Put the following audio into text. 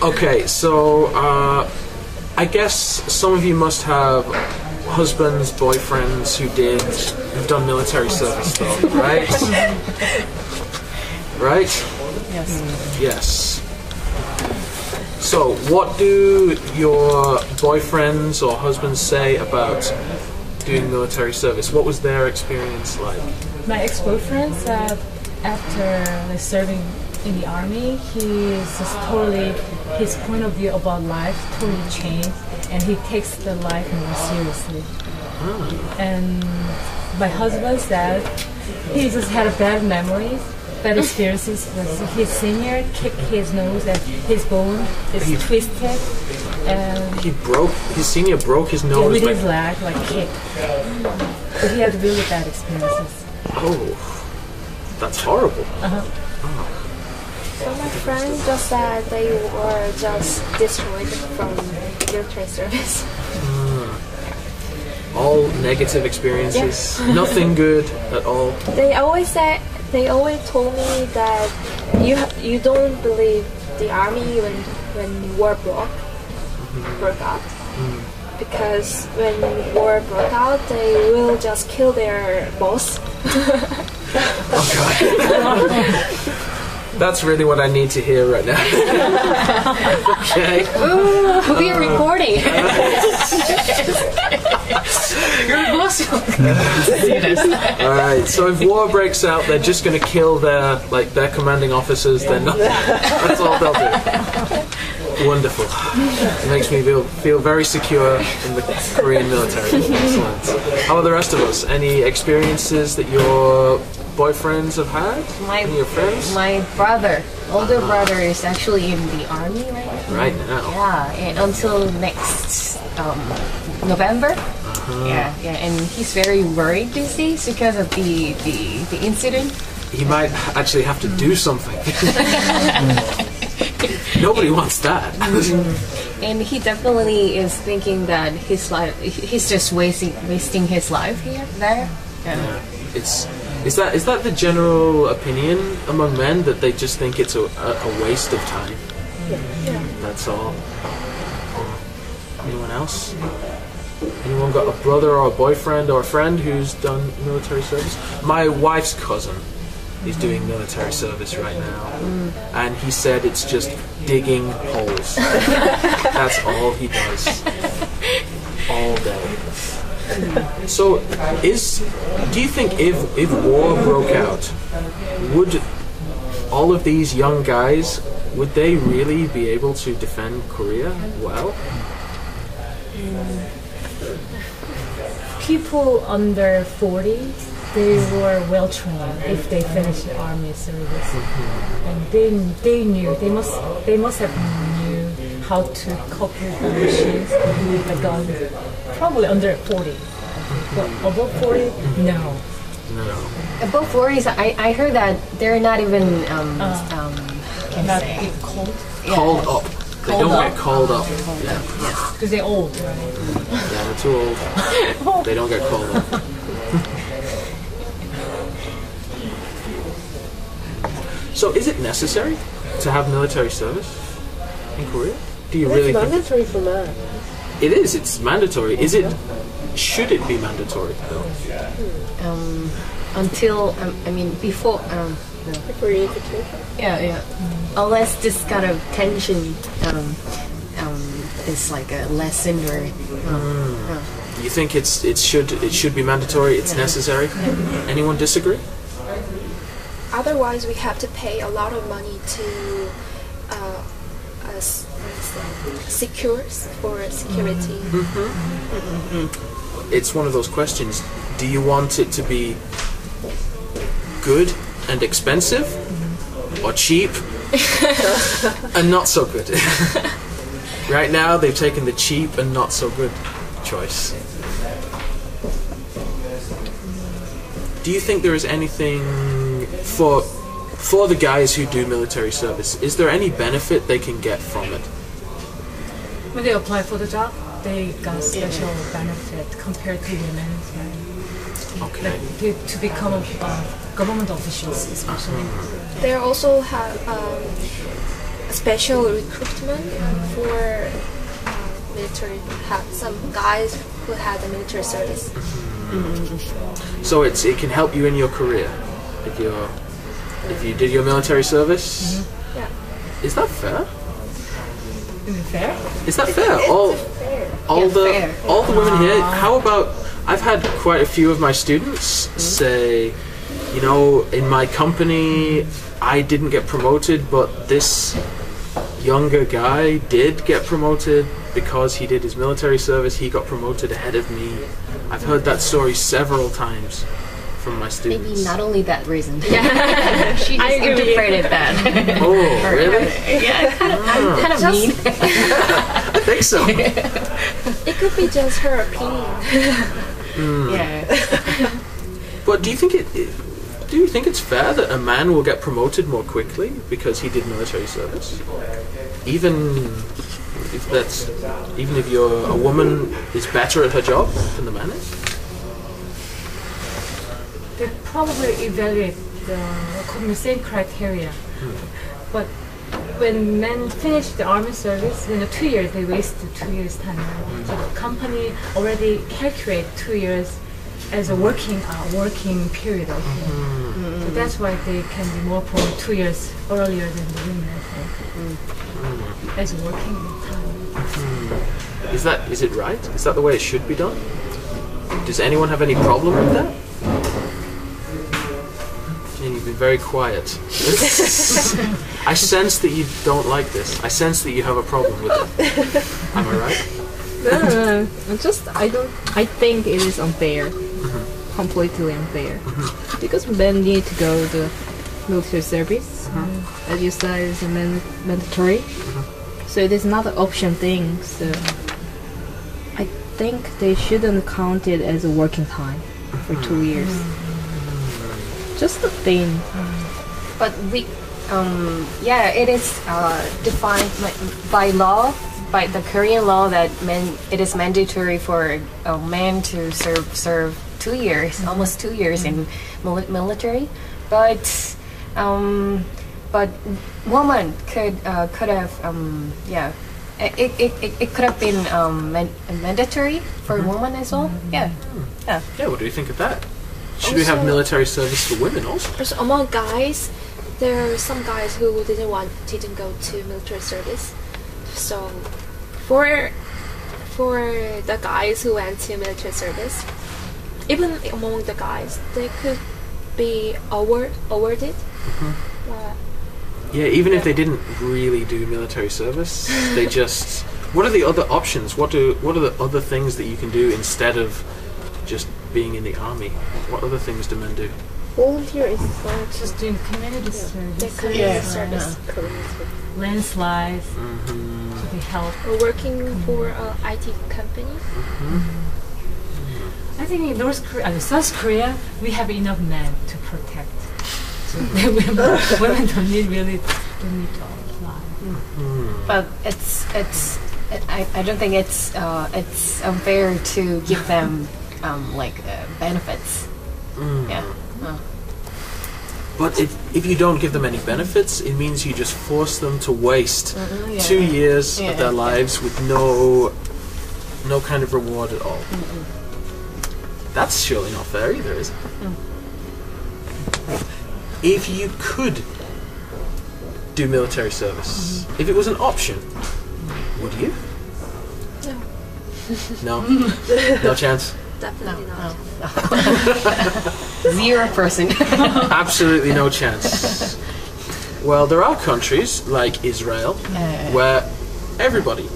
Okay, so I guess some of you must have husbands, boyfriends who've done military service, though, right? Right? Yes. Yes. So, what do your boyfriends or husbands say about doing military service? What was their experience like? My ex-boyfriend said after serving in the army, his point of view about life totally changed, and he takes the life more seriously. And my husband said he just had bad memories, bad experiences with his senior kicked his nose and his bone is twisted. And his senior broke his nose with his leg, like kicked. So he had really bad experiences. Oh, that's horrible. So my friend just said they were just destroyed from military service. All negative experiences, nothing good at all. They always told me that you don't believe the army when war broke out. Because when war broke out, they will just kill their boss. Oh God. That's really what I need to hear right now. Okay. We'll be recording. You're emotional. Alright, so if war breaks out, they're just going to kill their commanding officers. They're not. That's all they'll do. Wonderful. It makes me feel very secure in the Korean military. Excellent. How about the rest of us? Any experiences that your boyfriends have had? Any of your friends? My older brother is actually in the army right now. Right now? Yeah, and until next November. Yeah, and he's very worried these days because of the incident. He might actually have to do something. Nobody wants that. And he definitely is thinking that he's just wasting his life there. Yeah. Is that the general opinion among men, that they just think it's a waste of time? Yeah. That's all. Anyone else? Anyone got a brother or a boyfriend or a friend who's done military service? My wife's cousin is doing military service right now, and he said it's just digging holes. That's all he does all day. So, do you think if war broke out, would all of these young guys, would they really be able to defend Korea well? People under 40, they were well trained if they finished the army service, and they must have knew how to cope with the machines, with the guns. Probably under 40, but above 40, no. Above 40s, I heard that they're not even Not cold. Called up. They don't get called up. Yeah. Because they're old, right? Yeah, they're too old. They don't get called up. So, is it necessary to have military service in Korea? Do you really think mandatory for men? it is? It's mandatory. Is it? Should it be mandatory though? Until before. For unification? Yeah. Unless this kind of tension is like a lesson or. You think it should be mandatory? It's necessary. Anyone disagree? Otherwise, we have to pay a lot of money to security. It's one of those questions. Do you want it to be good and expensive, or cheap and not so good? Right now, they've taken the cheap and not so good choice. Do you think there is anything for the guys who do military service? Is there any benefit they can get from it? When they apply for the job, they got special benefit compared to women. Okay. Like to become government officials, especially. They also have special recruitment for military. Some guys who had a military service. So it can help you in your career if you did your military service. Yeah. Is that fair? Is it fair? Is that fair? All the women here. How about? I've had quite a few of my students say, you know, in my company, I didn't get promoted, but this younger guy did get promoted because he did his military service. He got promoted ahead of me. I've heard that story several times from my students. Maybe not only that reason. Yeah. She just interpreted that. Oh, really? Yeah, kind of mean. I think so. It could be just her opinion. Yeah. But do you think it's fair that a man will get promoted more quickly because he did military service? Even if you're a woman is better at her job than the man is? They probably evaluate according to the same criteria. But when men finish the army service, in the 2 years, they wasted 2 years' time. So the company already calculate 2 years as a working period. So that's why they can be more promoted 2 years earlier than the women, I think, as a working time. Is it right? Is that the way it should be done? Does anyone have any problem with that? Jane, you've been very quiet. I sense that you don't like this. I sense that you have a problem with it. Am I right? No. I think it is unfair. Completely unfair. Because men need to go to military service. As you said, it's a mandatory. So it is not an option thing. So I think they shouldn't count it as a working time for 2 years. Just a thing. But it is defined by law, by the Korean law, that it is mandatory for a man to serve 2 years, almost 2 years in military. But woman could have it could have been mandatory for women as well. Yeah. What do you think of that? Should we have military service for women also? Also, among guys, there are some guys who didn't go to military service. So, for the guys who went to military service, even among the guys, they could be awarded. Even if they didn't really do military service, they just. What are the other options? What are the other things that you can do instead of just being in the army? What other things do men do? Volunteer is like Just doing community service. The community service. Landslides, to be help. Or working for an IT company. I think in South Korea, we have enough men to protect. So women don't need to apply. But I don't think it's unfair to give them benefits. But if you don't give them any benefits, it means you just force them to waste 2 years of their lives with no kind of reward at all. That's surely not fair either, is it? If you could do military service, if it was an option, would you? No. No chance? Definitely not. 0%. Absolutely no chance. Well, there are countries like Israel where everybody